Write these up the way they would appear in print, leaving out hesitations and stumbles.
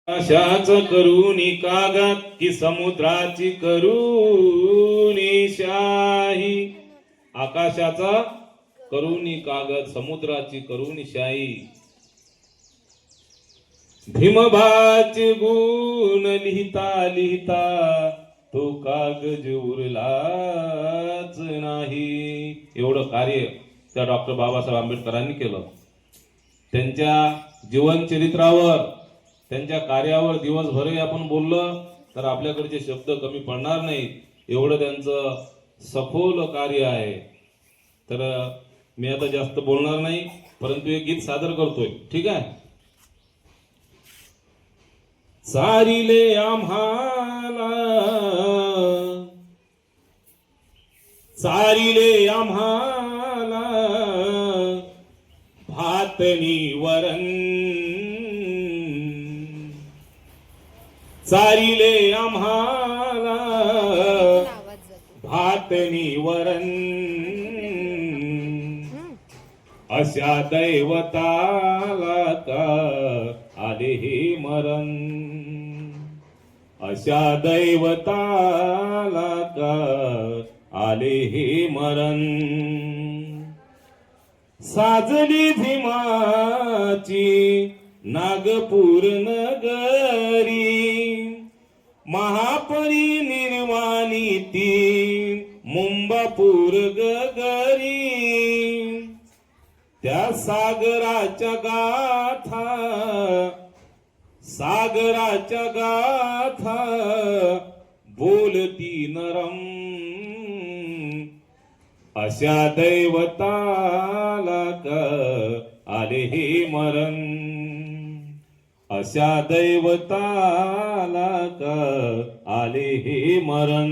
आकाशाच करुणी कागद की समुद्राची करुणी शाही. आकाशाचा करुणी कागद समुद्राची करुणी शाही. भीमबाचे गुण लिहिता लिहिता तो कागज उरलाच नाही. एवढं कार्य त्या डॉक्टर बाबासाहेब आंबेडकरांनी केलं. त्यांच्या जीवन चरित्रावर, त्यांच्या कार्यावर दिवसभरही आपण बोललं तर आपल्याकडचे शब्द कमी पडणार नाहीत. एवढं त्यांचं सखोल कार्य आहे. तर मी आता जास्त बोलणार नाही, परंतु एक गीत सादर करतोय. ठीक आहे. चारिले आम्हाला, चारिले आम्हाला भातनी वरण, चारिले आम्हाला भातनी वरण. अशा दैवताला का आले हे मरण, अशा दैवताला का आले हे मरण. साजली भीमाची नागपूर नगरी, महापरिनिर्वाणी ती मुंबापूर गगरी. त्या सागराच्या गाथा, सागराच्या गाथा बोलती नरम. अशा दैवताला का आले हे मरण, अशा दैवताला का आले हे मरण.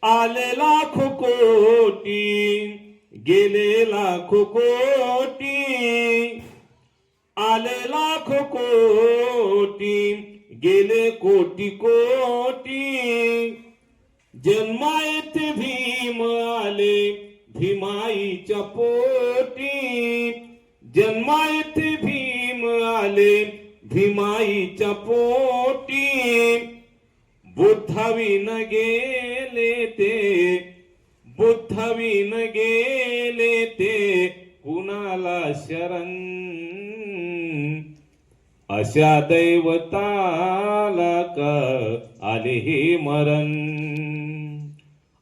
आले लाखो कोटी, गेले लाखो कोटी, आले लाखो कोटी, गेले कोटी कोटी. जन्मायेथे भीम आले भीमाईच्या पोटी, जन्मायेथे भीम आले भीमाईच्या पोटी. बुद्धावीन गेले ते, बुद्धावीन गेले ते कुणाला शरण. अशा दैवताला का आले हे मरण,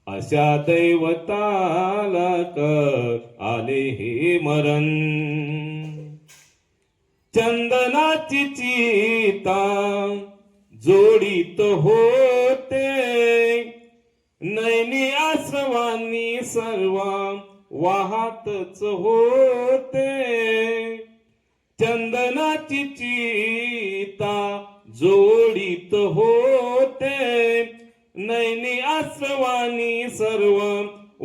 अशा दैवताला का आले हे मरण. चंदनाची चिता जोडीत होते, नैनी आसवानी सर्वा वाहतच होते. चंदनाची चिता जोडीत होते, नैनी आसवानी सर्व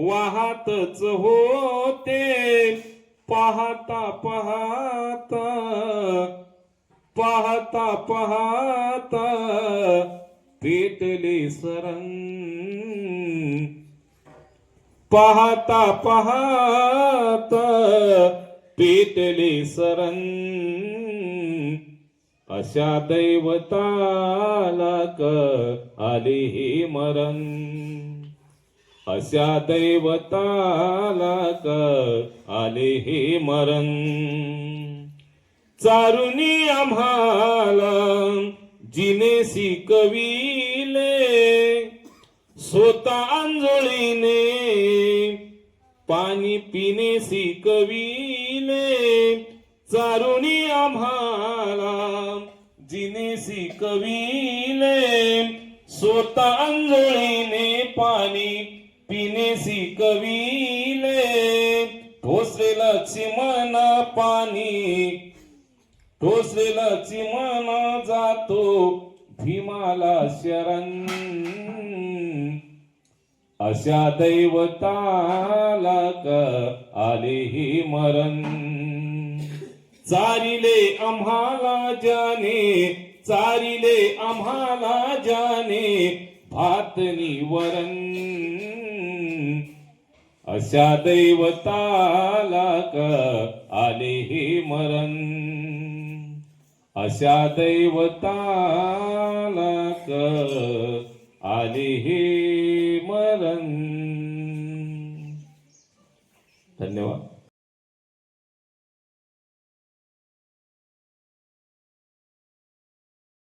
वाहतच होते. पाहता पाहता, पाहता पाहता पेटले सरण, पाहता पाहता पेटले सरण. अशा दैवताला का आले हे मरण, अशा दैवताला का आले हे मरण. चारुनी आम्हाला जिने शिकविले, स्वतः आंधळीने पाणी पिणे शिकविले. चारुनी आम्हाला जिने शिकविले, स्वतः आंधळीने पाणी पिणे शिकविले. ठोसले लक्ष्मण पाणी, ठोसले लक्ष्मण जातो भीमाला शरण. अशा दैवताला का आले हे मरण. चारिले आम्हाला जाने, चारिले आम्हाला जाने भातनी वरण. अशा दैवताला का आले हे मरण, अशा दैवताला आली हे मरण. धन्यवाद.